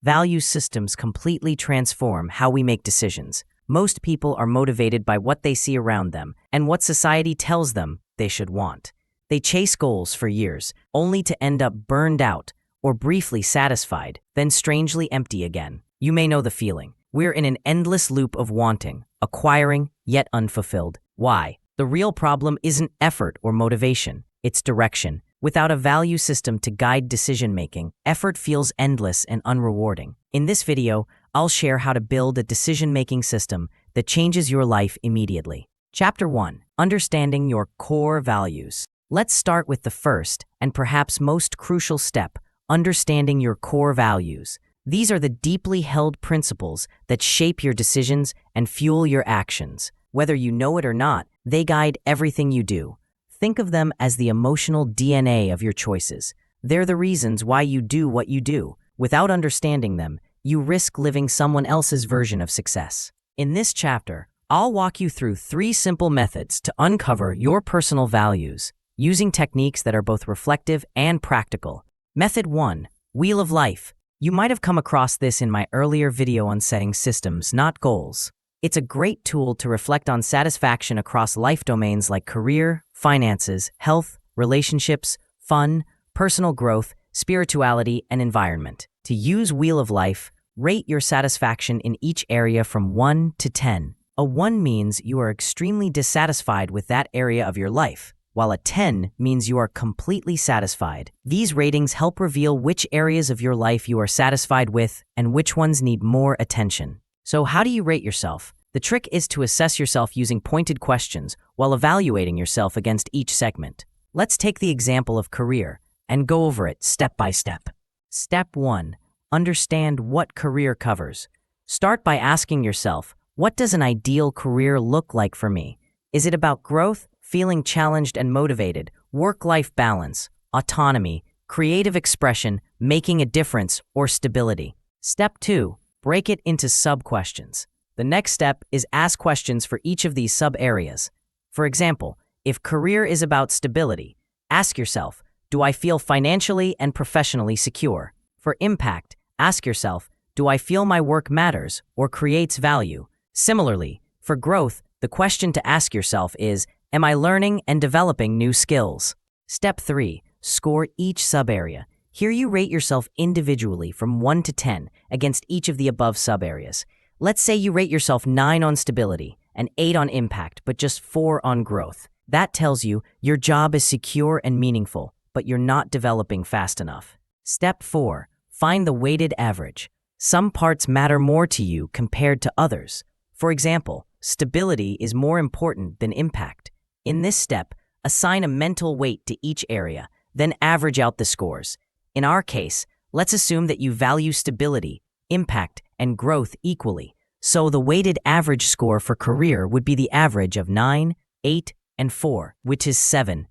Value systems completely transform how we make decisions. Most people are motivated by what they see around them and what society tells them they should want. They chase goals for years, only to end up burned out or briefly satisfied, then strangely empty again. You may know the feeling. We're in an endless loop of wanting, acquiring, yet unfulfilled. Why? The real problem isn't effort or motivation, it's direction. Without a value system to guide decision-making, effort feels endless and unrewarding. In this video, I'll share how to build a decision-making system that changes your life immediately. Chapter 1. Understanding your core values. Let's start with the first and perhaps most crucial step, understanding your core values. These are the deeply held principles that shape your decisions and fuel your actions. Whether you know it or not, they guide everything you do. Think of them as the emotional DNA of your choices. They're the reasons why you do what you do. Without understanding them, you risk living someone else's version of success. In this chapter, I'll walk you through 3 simple methods to uncover your personal values, using techniques that are both reflective and practical. Method 1. Wheel of Life. You might have come across this in my earlier video on setting systems, not goals. It's a great tool to reflect on satisfaction across life domains like career, finances, health, relationships, fun, personal growth, spirituality, and environment. To use Wheel of Life, rate your satisfaction in each area from 1 to 10. A 1 means you are extremely dissatisfied with that area of your life, while a 10 means you are completely satisfied. These ratings help reveal which areas of your life you are satisfied with and which ones need more attention. So how do you rate yourself? The trick is to assess yourself using pointed questions while evaluating yourself against each segment. Let's take the example of career and go over it step by step. Step 1. Understand what career covers. Start by asking yourself, what does an ideal career look like for me? Is it about growth, feeling challenged and motivated, work-life balance, autonomy, creative expression, making a difference, or stability? Step 2. Break it into sub-questions. The next step is ask questions for each of these sub-areas. For example, if career is about stability, ask yourself, do I feel financially and professionally secure? For impact, ask yourself, do I feel my work matters or creates value? Similarly, for growth, the question to ask yourself is, am I learning and developing new skills? Step 3. Score each sub-area. Here you rate yourself individually from 1 to 10 against each of the above sub-areas. Let's say you rate yourself 9 on stability, and 8 on impact, but just 4 on growth. That tells you your job is secure and meaningful, but you're not developing fast enough. Step 4. Find the weighted average. Some parts matter more to you compared to others. For example, stability is more important than impact. In this step, assign a mental weight to each area, then average out the scores. In our case, let's assume that you value stability, impact, and growth equally. So the weighted average score for career would be the average of 9, 8, and 4, which is 7.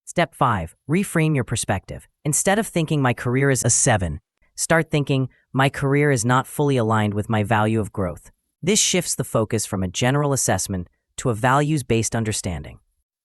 Step 5. Reframe your perspective. Instead of thinking my career is a 7, start thinking my career is not fully aligned with my value of growth. This shifts the focus from a general assessment to a values-based understanding.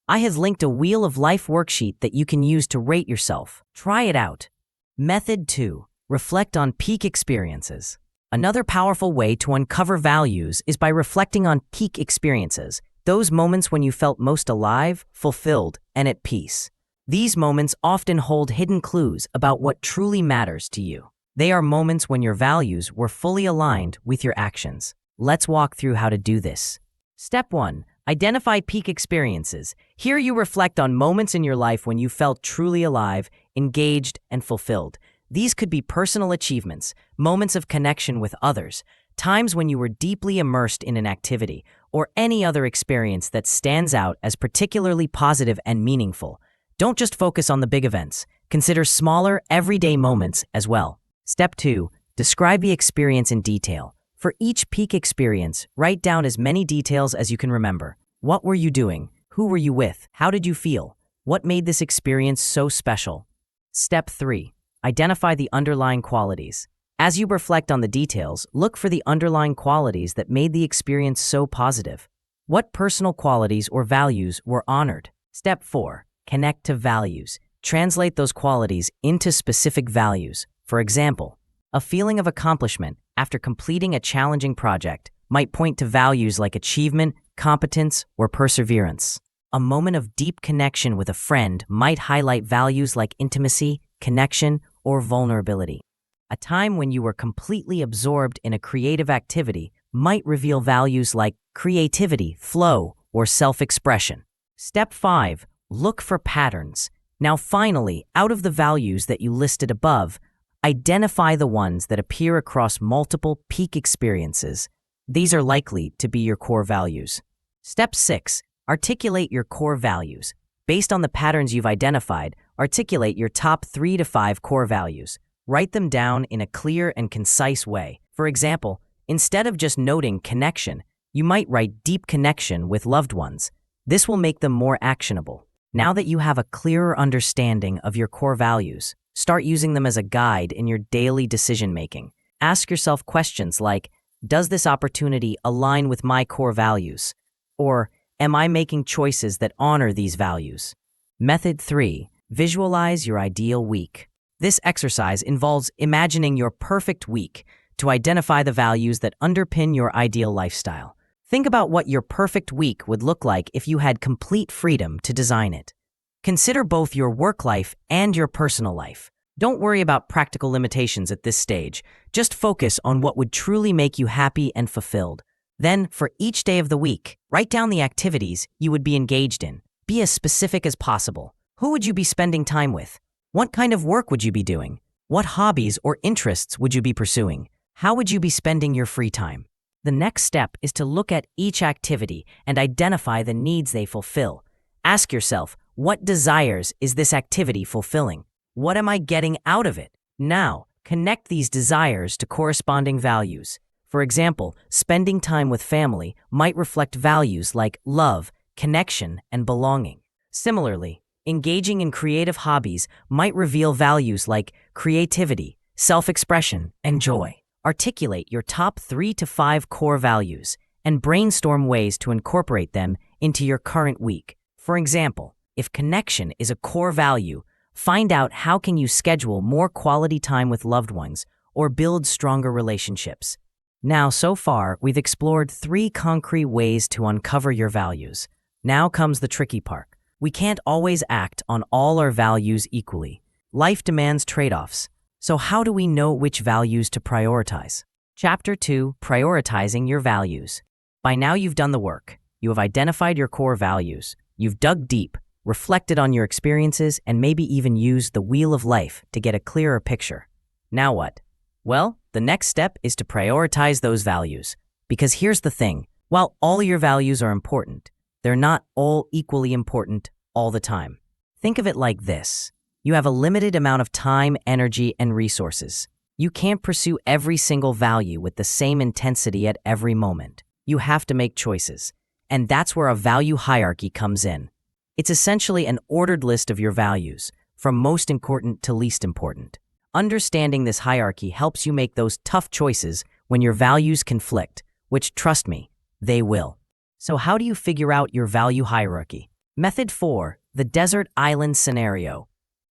I have linked a Wheel of Life worksheet that you can use to rate yourself. Try it out. Method 2. Reflect on peak experiences. Another powerful way to uncover values is by reflecting on peak experiences, those moments when you felt most alive, fulfilled, and at peace. These moments often hold hidden clues about what truly matters to you. They are moments when your values were fully aligned with your actions. Let's walk through how to do this. Step 1. Identify peak experiences. Here you reflect on moments in your life when you felt truly alive, engaged, and fulfilled. These could be personal achievements, moments of connection with others, times when you were deeply immersed in an activity, or any other experience that stands out as particularly positive and meaningful. Don't just focus on the big events. Consider smaller, everyday moments as well. Step 2. Describe the experience in detail. For each peak experience, write down as many details as you can remember. What were you doing? Who were you with? How did you feel? What made this experience so special? Step 3. Identify the underlying qualities. As you reflect on the details, look for the underlying qualities that made the experience so positive. What personal qualities or values were honored? Step 4. Connect to values. Translate those qualities into specific values. For example, A feeling of accomplishment after completing a challenging project might point to values like achievement, competence, or perseverance. A moment of deep connection with a friend might highlight values like intimacy, connection, or vulnerability. A time when you were completely absorbed in a creative activity might reveal values like creativity, flow, or self-expression. Step 5. Look for patterns. Now finally, out of the values that you listed above, identify the ones that appear across multiple peak experiences. These are likely to be your core values. Step 6. Articulate your core values. Based on the patterns you've identified, articulate your top 3 to 5 core values. Write them down in a clear and concise way. For example, instead of just noting connection, you might write deep connection with loved ones. This will make them more actionable. Now that you have a clearer understanding of your core values, start using them as a guide in your daily decision-making. Ask yourself questions like, does this opportunity align with my core values? Or, am I making choices that honor these values? Method 3. Visualize your ideal week. This exercise involves imagining your perfect week to identify the values that underpin your ideal lifestyle. Think about what your perfect week would look like if you had complete freedom to design it. Consider both your work life and your personal life. Don't worry about practical limitations at this stage. Just focus on what would truly make you happy and fulfilled. Then, for each day of the week, write down the activities you would be engaged in. Be as specific as possible. Who would you be spending time with? What kind of work would you be doing? What hobbies or interests would you be pursuing? How would you be spending your free time? The next step is to look at each activity and identify the needs they fulfill. Ask yourself, what desires is this activity fulfilling? What am I getting out of it? Now, connect these desires to corresponding values. For example, spending time with family might reflect values like love, connection, and belonging. Similarly, engaging in creative hobbies might reveal values like creativity, self-expression, and joy. Articulate your top 3 to 5 core values and brainstorm ways to incorporate them into your current week. For example, if connection is a core value, find out how can you schedule more quality time with loved ones or build stronger relationships. Now, so far, we've explored 3 concrete ways to uncover your values. Now comes the tricky part. We can't always act on all our values equally. Life demands trade-offs. So how do we know which values to prioritize? Chapter 2, Prioritizing Your Values. By now you've done the work. You have identified your core values. You've dug deep, reflected on your experiences, and maybe even used the wheel of life to get a clearer picture. Now what? Well, the next step is to prioritize those values. Because here's the thing, while all your values are important, they're not all equally important all the time. Think of it like this. You have a limited amount of time, energy, and resources. You can't pursue every single value with the same intensity at every moment. You have to make choices. And that's where a value hierarchy comes in. It's essentially an ordered list of your values, from most important to least important. Understanding this hierarchy helps you make those tough choices when your values conflict, which, trust me, they will. So how do you figure out your value hierarchy? Method 4, the desert island scenario.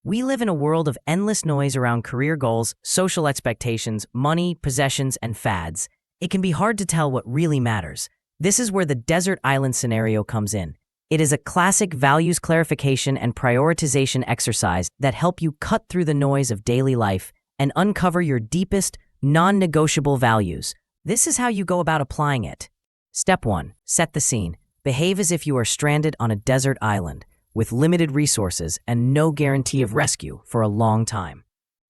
We live in a world of endless noise around career goals, social expectations, money, possessions, and fads. It can be hard to tell what really matters. This is where the desert island scenario comes in. It is a classic values clarification and prioritization exercise that help you cut through the noise of daily life and uncover your deepest, non-negotiable values. This is how you go about applying it. Step 1. Set the scene. Behave as if you are stranded on a desert island with limited resources and no guarantee of rescue for a long time.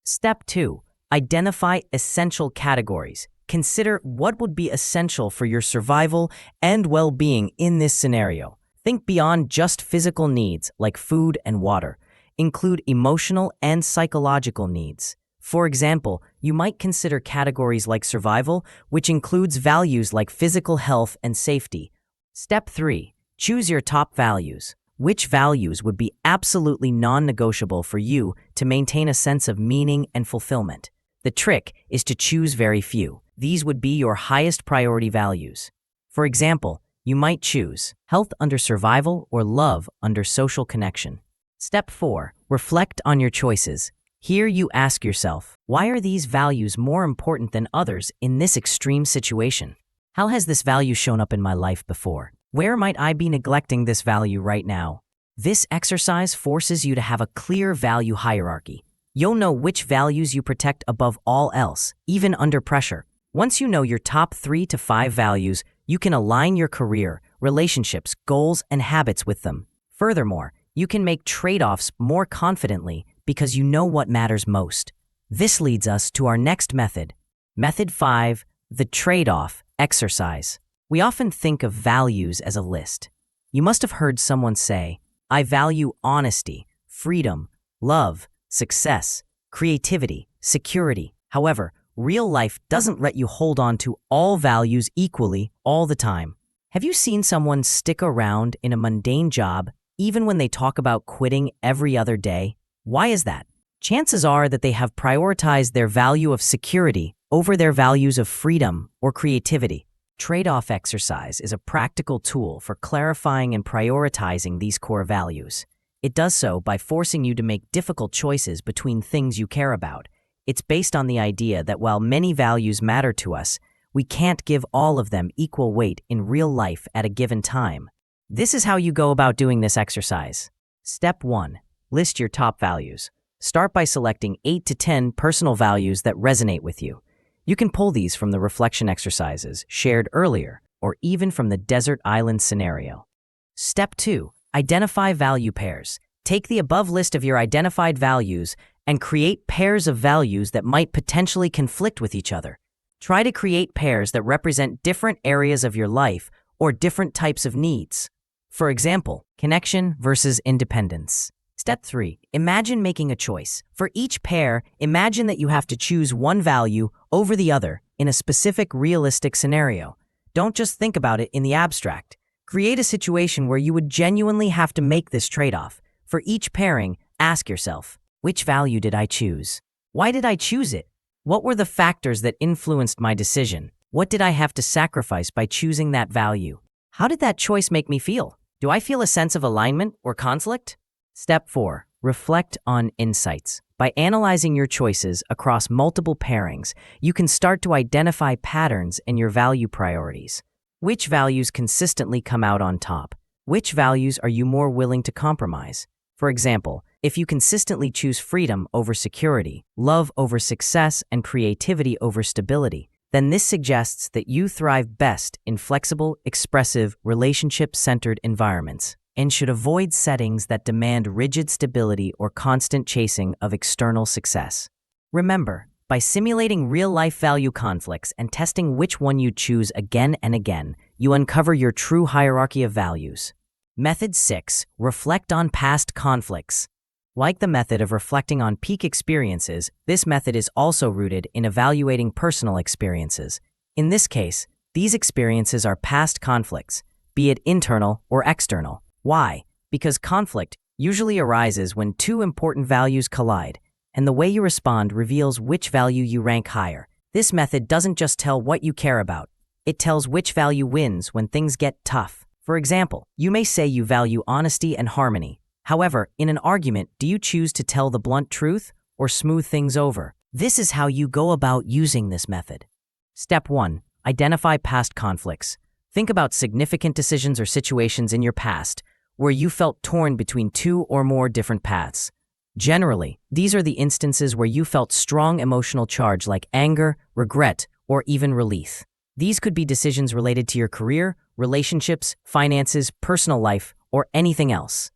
Step 2. Identify essential categories. Consider what would be essential for your survival and well-being in this scenario. Think beyond just physical needs like food and water. Include emotional and psychological needs. For example, you might consider categories like survival, which includes values like physical health and safety. Step 3. Choose your top values. Which values would be absolutely non-negotiable for you to maintain a sense of meaning and fulfillment? The trick is to choose very few. These would be your highest priority values. For example, you might choose health under survival or love under social connection. Step 4. Reflect on your choices. Here you ask yourself, why are these values more important than others in this extreme situation? How has this value shown up in my life before? Where might I be neglecting this value right now? This exercise forces you to have a clear value hierarchy. You'll know which values you protect above all else, even under pressure. Once you know your top 3 to 5 values, you can align your career, relationships, goals, and habits with them. Furthermore, you can make trade-offs more confidently because you know what matters most. This leads us to our next method. Method 5, the trade-off exercise. We often think of values as a list. You must have heard someone say, I value honesty, freedom, love, success, creativity, security. However, real life doesn't let you hold on to all values equally all the time. Have you seen someone stick around in a mundane job even when they talk about quitting every other day? Why is that? Chances are that they have prioritized their value of security over their values of freedom or creativity. Trade-off exercise is a practical tool for clarifying and prioritizing these core values. It does so by forcing you to make difficult choices between things you care about. It's based on the idea that while many values matter to us, we can't give all of them equal weight in real life at a given time. This is how you go about doing this exercise. Step 1. List your top values. Start by selecting 8 to 10 personal values that resonate with you. You can pull these from the reflection exercises shared earlier, or even from the desert island scenario. Step 2. Identify value pairs. Take the above list of your identified values and create pairs of values that might potentially conflict with each other. Try to create pairs that represent different areas of your life or different types of needs. For example, connection versus independence. Step 3. Imagine making a choice. For each pair, imagine that you have to choose one value over the other in a specific realistic scenario. Don't just think about it in the abstract. Create a situation where you would genuinely have to make this trade-off. For each pairing, ask yourself, which value did I choose? Why did I choose it? What were the factors that influenced my decision? What did I have to sacrifice by choosing that value? How did that choice make me feel? Do I feel a sense of alignment or conflict? Step 4. Reflect on insights. By analyzing your choices across multiple pairings, you can start to identify patterns in your value priorities. Which values consistently come out on top? Which values are you more willing to compromise? For example, if you consistently choose freedom over security, love over success, and creativity over stability, then this suggests that you thrive best in flexible, expressive, relationship-centered environments and should avoid settings that demand rigid stability or constant chasing of external success. Remember, by simulating real-life value conflicts and testing which one you choose again and again, you uncover your true hierarchy of values. Method 6. Reflect on past conflicts. Like the method of reflecting on peak experiences, this method is also rooted in evaluating personal experiences. In this case, these experiences are past conflicts, be it internal or external. Why? Because conflict usually arises when two important values collide, and the way you respond reveals which value you rank higher. This method doesn't just tell what you care about, it tells which value wins when things get tough. For example, you may say you value honesty and harmony. However, in an argument, do you choose to tell the blunt truth or smooth things over? This is how you go about using this method. Step 1. Identify past conflicts. Think about significant decisions or situations in your past where you felt torn between two or more different paths. Generally, these are the instances where you felt strong emotional charge like anger, regret, or even relief. These could be decisions related to your career, relationships, finances, personal life, or anything else.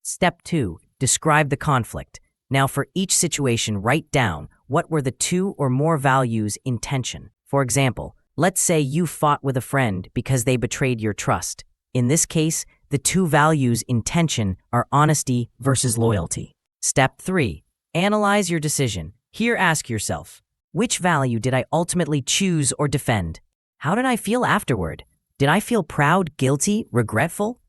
Step 2. Describe the conflict. Now for each situation, write down what were the two or more values in tension. For example, let's say you fought with a friend because they betrayed your trust. In this case, the two values in tension are honesty versus loyalty. Step 3. Analyze your decision. Here ask yourself, which value did I ultimately choose or defend? How did I feel afterward? Did I feel proud, guilty, regretful?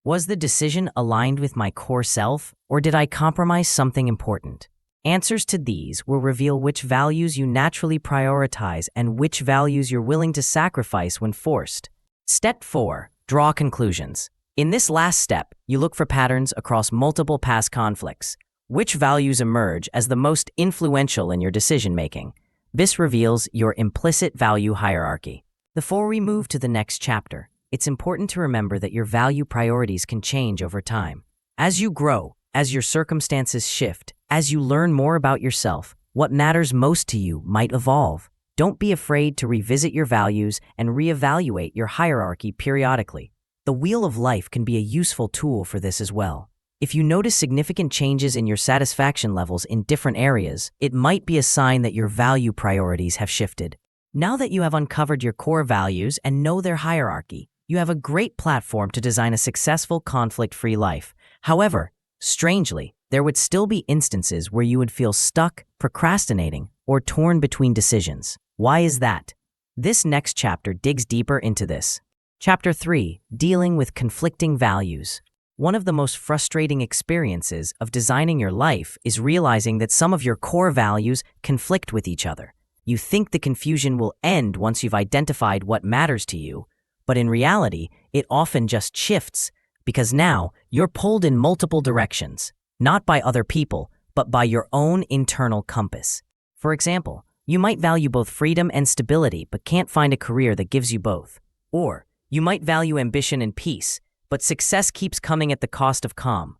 Was the decision aligned with my core self, or did I compromise something important? Answers to these will reveal which values you naturally prioritize and which values you're willing to sacrifice when forced. Step 4. Draw conclusions. In this last step, you look for patterns across multiple past conflicts. Which values emerge as the most influential in your decision-making? This reveals your implicit value hierarchy. Before we move to the next chapter, it's important to remember that your value priorities can change over time. As you grow, as your circumstances shift, as you learn more about yourself, what matters most to you might evolve. Don't be afraid to revisit your values and reevaluate your hierarchy periodically. The wheel of life can be a useful tool for this as well. If you notice significant changes in your satisfaction levels in different areas, it might be a sign that your value priorities have shifted. Now that you have uncovered your core values and know their hierarchy, you have a great platform to design a successful conflict-free life. However, strangely, there would still be instances where you would feel stuck, procrastinating, or torn between decisions. Why is that? This next chapter digs deeper into this. Chapter 3, Dealing with Conflicting Values. One of the most frustrating experiences of designing your life is realizing that some of your core values conflict with each other. You think the confusion will end once you've identified what matters to you, but in reality, it often just shifts because now you're pulled in multiple directions, not by other people, but by your own internal compass. For example, you might value both freedom and stability but can't find a career that gives you both. Or you might value ambition and peace, but success keeps coming at the cost of calm.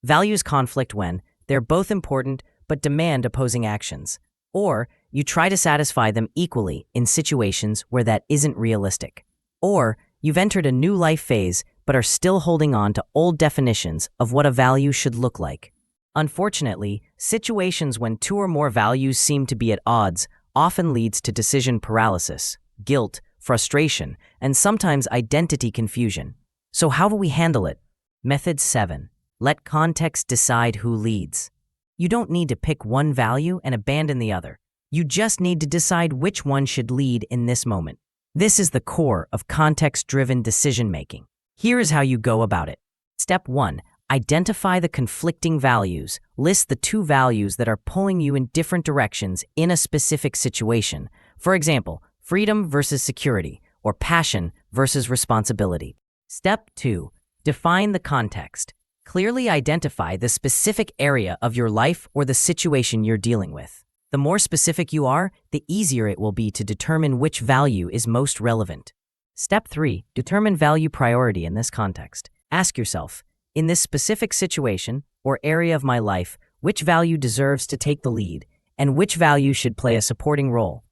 Values conflict when they're both important but demand opposing actions. Or you try to satisfy them equally in situations where that isn't realistic. Or you've entered a new life phase but are still holding on to old definitions of what a value should look like. Unfortunately, situations when two or more values seem to be at odds often leads to decision paralysis, guilt, frustration, and sometimes identity confusion. So how do we handle it? Method 7. Let context decide who leads. You don't need to pick one value and abandon the other. You just need to decide which one should lead in this moment. This is the core of context-driven decision-making. Here is how you go about it. Step 1. Identify the conflicting values. List the two values that are pulling you in different directions in a specific situation. For example, freedom versus security, or passion versus responsibility. Step 2. Define the context. Clearly identify the specific area of your life or the situation you're dealing with. The more specific you are, the easier it will be to determine which value is most relevant. Step 3. Determine value priority in this context. Ask yourself, in this specific situation or area of my life, which value deserves to take the lead, and which value should play a supporting role?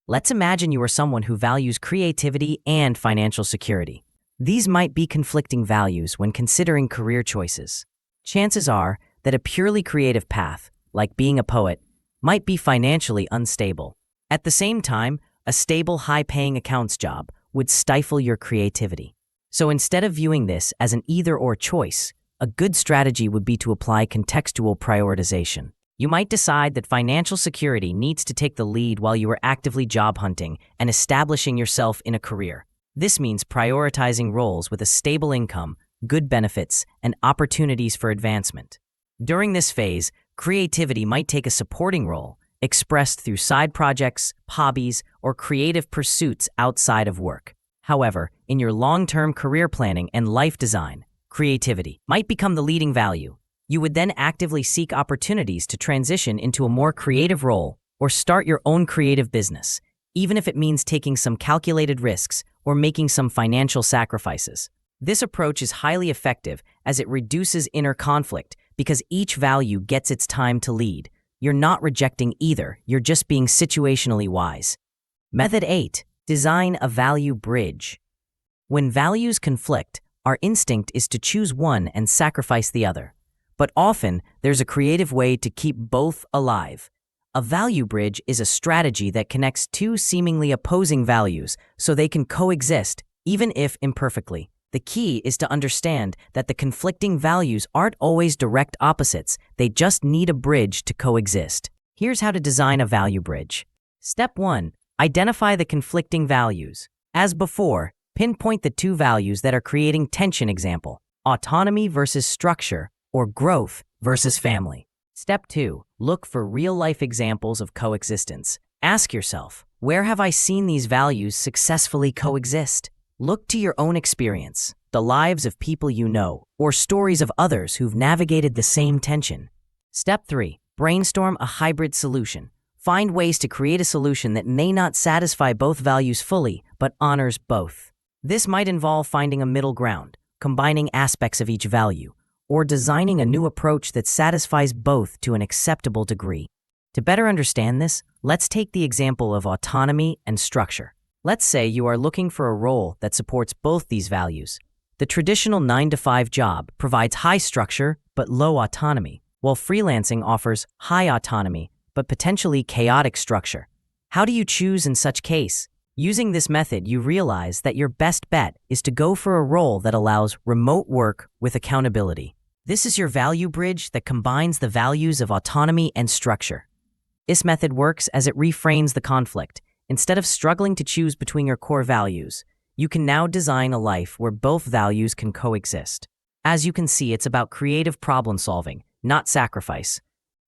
Let's imagine you are someone who values creativity and financial security. These might be conflicting values when considering career choices. Chances are that a purely creative path, like being a poet, might be financially unstable. At the same time, a stable, high-paying accounts job would stifle your creativity. So instead of viewing this as an either-or choice, a good strategy would be to apply contextual prioritization. You might decide that financial security needs to take the lead while you are actively job hunting and establishing yourself in a career. This means prioritizing roles with a stable income, good benefits, and opportunities for advancement. During this phase, creativity might take a supporting role, expressed through side projects, hobbies, or creative pursuits outside of work. However, in your long-term career planning and life design, creativity might become the leading value. You would then actively seek opportunities to transition into a more creative role or start your own creative business, even if it means taking some calculated risks or making some financial sacrifices. This approach is highly effective as it reduces inner conflict because each value gets its time to lead. You're not rejecting either, you're just being situationally wise. Method 8. Design a value bridge. When values conflict, our instinct is to choose one and sacrifice the other. But often, there's a creative way to keep both alive. A value bridge is a strategy that connects two seemingly opposing values so they can coexist, even if imperfectly. The key is to understand that the conflicting values aren't always direct opposites, they just need a bridge to coexist. Here's how to design a value bridge. Step 1. Identify the conflicting values. As before, pinpoint the two values that are creating tension. Example, autonomy versus structure, or growth versus family. Step 2. Look for real-life examples of coexistence. Ask yourself, where have I seen these values successfully coexist? Look to your own experience, the lives of people you know, or stories of others who've navigated the same tension. Step 3. Brainstorm a hybrid solution. Find ways to create a solution that may not satisfy both values fully, but honors both. This might involve finding a middle ground, combining aspects of each value, or designing a new approach that satisfies both to an acceptable degree. To better understand this, let's take the example of autonomy and structure. Let's say you are looking for a role that supports both these values. The traditional 9-to-5 job provides high structure but low autonomy, while freelancing offers high autonomy but potentially chaotic structure. How do you choose in such case? Using this method, you realize that your best bet is to go for a role that allows remote work with accountability. This is your value bridge that combines the values of autonomy and structure. This method works as it reframes the conflict. Instead of struggling to choose between your core values, you can now design a life where both values can coexist. As you can see, it's about creative problem solving, not sacrifice.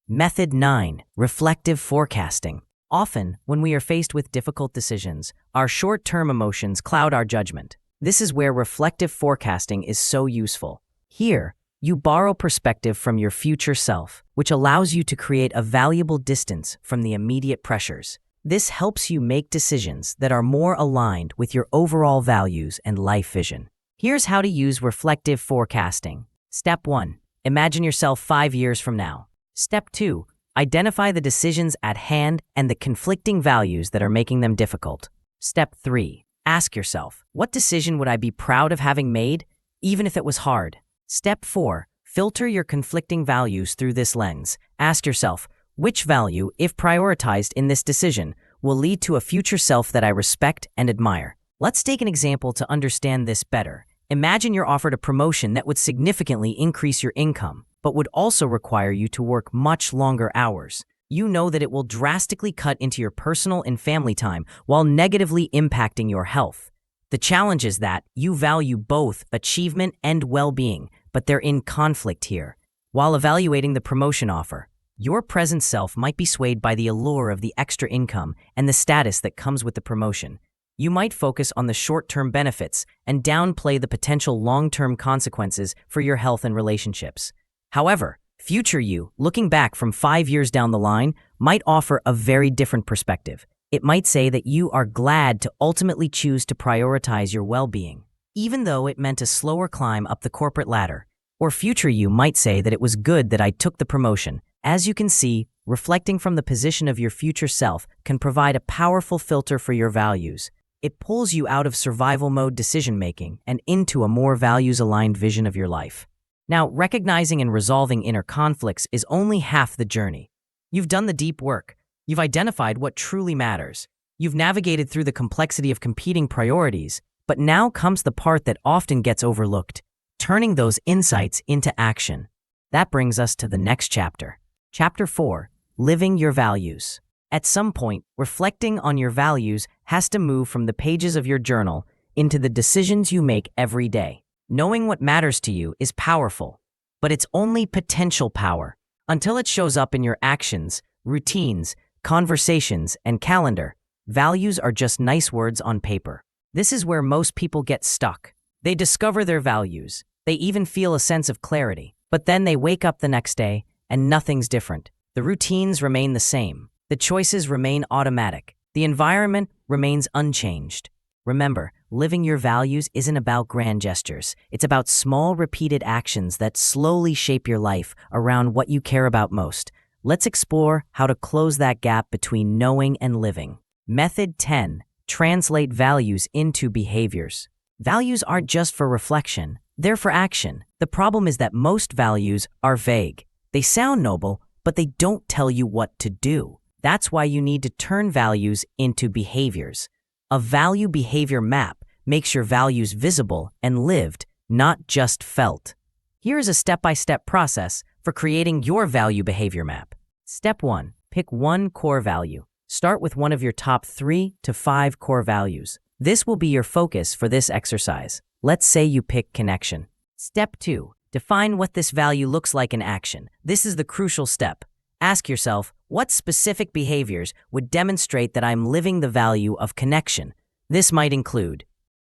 Method 9. Reflective forecasting. Often, when we are faced with difficult decisions, our short-term emotions cloud our judgment. This is where reflective forecasting is so useful. Here, you borrow perspective from your future self, which allows you to create a valuable distance from the immediate pressures. This helps you make decisions that are more aligned with your overall values and life vision. Here's how to use reflective forecasting. Step 1. Imagine yourself 5 years from now. Step 2. Identify the decisions at hand and the conflicting values that are making them difficult. Step 3. Ask yourself, what decision would I be proud of having made, even if it was hard? Step 4. Filter your conflicting values through this lens. Ask yourself, which value, if prioritized in this decision, will lead to a future self that I respect and admire? Let's take an example to understand this better. Imagine you're offered a promotion that would significantly increase your income, but would also require you to work much longer hours. You know that it will drastically cut into your personal and family time while negatively impacting your health. The challenge is that you value both achievement and well-being, but they're in conflict here. While evaluating the promotion offer, your present self might be swayed by the allure of the extra income and the status that comes with the promotion. You might focus on the short-term benefits and downplay the potential long-term consequences for your health and relationships. However, future you, looking back from 5 years down the line, might offer a very different perspective. It might say that you are glad to ultimately choose to prioritize your well-being, even though it meant a slower climb up the corporate ladder. Or future you might say that it was good that I took the promotion. As you can see, reflecting from the position of your future self can provide a powerful filter for your values. It pulls you out of survival mode decision-making and into a more values-aligned vision of your life. Now, recognizing and resolving inner conflicts is only half the journey. You've done the deep work. You've identified what truly matters. You've navigated through the complexity of competing priorities, but now comes the part that often gets overlooked, turning those insights into action. That brings us to the next chapter. Chapter 4, Living Your Values. At some point, reflecting on your values has to move from the pages of your journal into the decisions you make every day. Knowing what matters to you is powerful, but it's only potential power. Until it shows up in your actions, routines, conversations, and calendar, values are just nice words on paper. This is where most people get stuck. They discover their values. They even feel a sense of clarity. But then they wake up the next day and nothing's different. The routines remain the same. The choices remain automatic. The environment remains unchanged. Remember, living your values isn't about grand gestures. It's about small, repeated actions that slowly shape your life around what you care about most. Let's explore how to close that gap between knowing and living. Method 10. Translate values into behaviors. Values aren't just for reflection. They're for action. The problem is that most values are vague. They sound noble, but they don't tell you what to do. That's why you need to turn values into behaviors. A value behavior map makes your values visible and lived, not just felt. Here is a step-by-step process for creating your value behavior map. Step 1. Pick one core value. Start with one of your top 3 to 5 core values. This will be your focus for this exercise. Let's say you pick connection. Step 2. Define what this value looks like in action. This is the crucial step. Ask yourself, what specific behaviors would demonstrate that I'm living the value of connection? This might include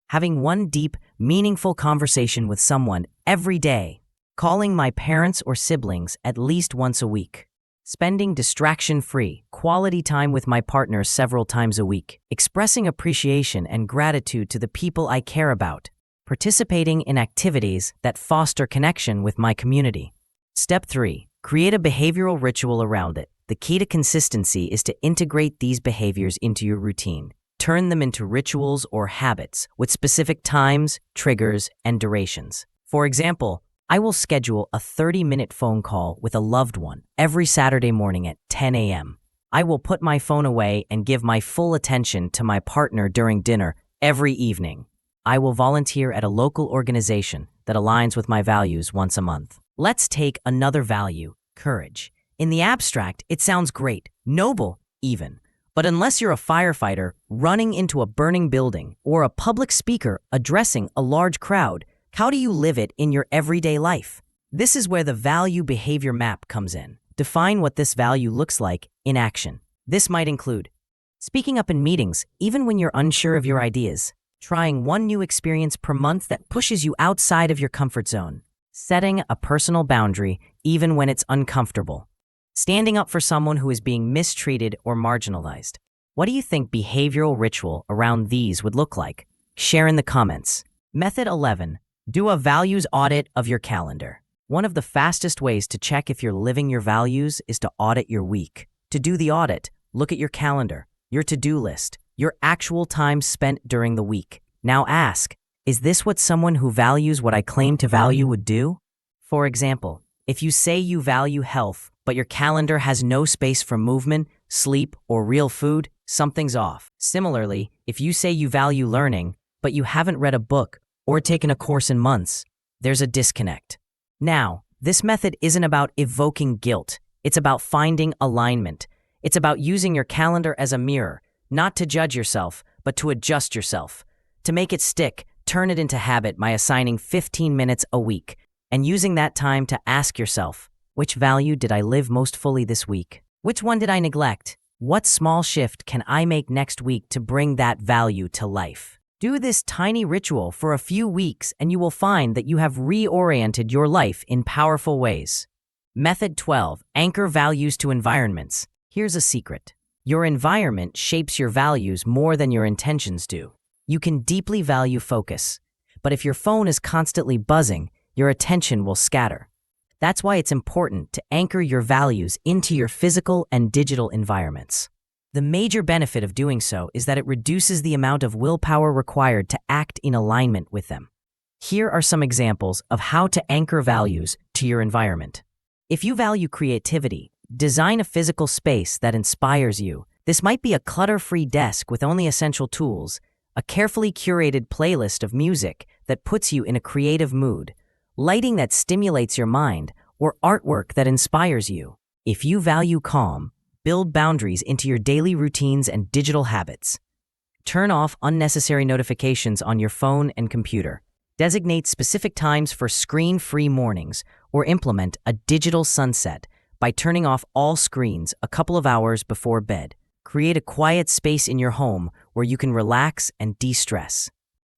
having one deep, meaningful conversation with someone every day, calling my parents or siblings at least once a week, spending distraction-free, quality time with my partner several times a week, expressing appreciation and gratitude to the people I care about, participating in activities that foster connection with my community. Step 3. Create a behavioral ritual around it. The key to consistency is to integrate these behaviors into your routine. Turn them into rituals or habits with specific times, triggers, and durations. For example, I will schedule a 30-minute phone call with a loved one every Saturday morning at 10 a.m. I will put my phone away and give my full attention to my partner during dinner every evening. I will volunteer at a local organization that aligns with my values once a month. Let's take another value, courage. In the abstract, it sounds great, noble even. But unless you're a firefighter running into a burning building or a public speaker addressing a large crowd, how do you live it in your everyday life? This is where the value behavior map comes in. Define what this value looks like in action. This might include speaking up in meetings even when you're unsure of your ideas, trying one new experience per month that pushes you outside of your comfort zone, setting a personal boundary even when it's uncomfortable, standing up for someone who is being mistreated or marginalized. What do you think behavioral ritual around these would look like? Share in the comments. Method 11. Do a values audit of your calendar. One of the fastest ways to check if you're living your values is to audit your week. To do the audit, look at your calendar, your to-do list, your actual time spent during the week. Now ask, is this what someone who values what I claim to value would do? For example, if you say you value health, but your calendar has no space for movement, sleep, or real food, something's off. Similarly, if you say you value learning, but you haven't read a book or taken a course in months, there's a disconnect. Now, this method isn't about evoking guilt. It's about finding alignment. It's about using your calendar as a mirror, not to judge yourself, but to adjust yourself. To make it stick, turn it into habit by assigning 15 minutes a week and using that time to ask yourself, which value did I live most fully this week? Which one did I neglect? What small shift can I make next week to bring that value to life? Do this tiny ritual for a few weeks and you will find that you have reoriented your life in powerful ways. Method 12. Anchor values to environments. Here's a secret. Your environment shapes your values more than your intentions do. You can deeply value focus, but if your phone is constantly buzzing, your attention will scatter. That's why it's important to anchor your values into your physical and digital environments. The major benefit of doing so is that it reduces the amount of willpower required to act in alignment with them. Here are some examples of how to anchor values to your environment. If you value creativity, design a physical space that inspires you. This might be a clutter-free desk with only essential tools, a carefully curated playlist of music that puts you in a creative mood, lighting that stimulates your mind, or artwork that inspires you. If you value calm, build boundaries into your daily routines and digital habits. Turn off unnecessary notifications on your phone and computer. Designate specific times for screen-free mornings, or implement a digital sunset by turning off all screens a couple of hours before bed. Create a quiet space in your home where you can relax and de-stress.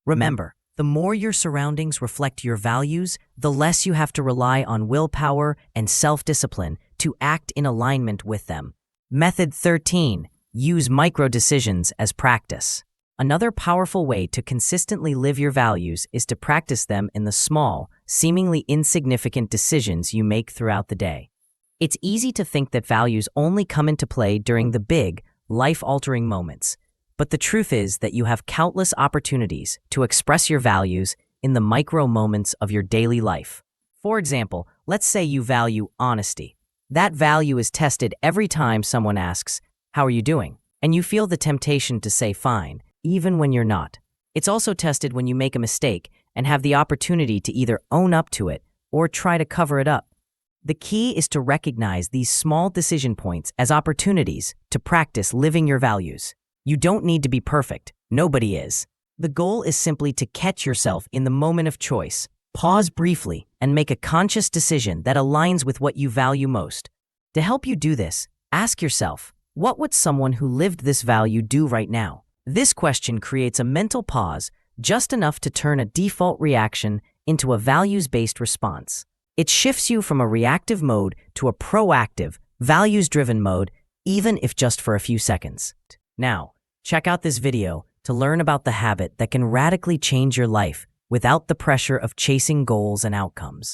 Remember, the more your surroundings reflect your values, the less you have to rely on willpower and self-discipline to act in alignment with them. Method 13. Use micro-decisions as practice. Another powerful way to consistently live your values is to practice them in the small, seemingly insignificant decisions you make throughout the day. It's easy to think that values only come into play during the big, life-altering moments. But the truth is that you have countless opportunities to express your values in the micro moments of your daily life. For example, let's say you value honesty. That value is tested every time someone asks, "How are you doing?" And you feel the temptation to say fine, even when you're not. It's also tested when you make a mistake and have the opportunity to either own up to it or try to cover it up. The key is to recognize these small decision points as opportunities to practice living your values. You don't need to be perfect. Nobody is. The goal is simply to catch yourself in the moment of choice, pause briefly, and make a conscious decision that aligns with what you value most. To help you do this, ask yourself, what would someone who lived this value do right now? This question creates a mental pause, just enough to turn a default reaction into a values-based response. It shifts you from a reactive mode to a proactive, values-driven mode, even if just for a few seconds. Now, check out this video to learn about the habit that can radically change your life without the pressure of chasing goals and outcomes.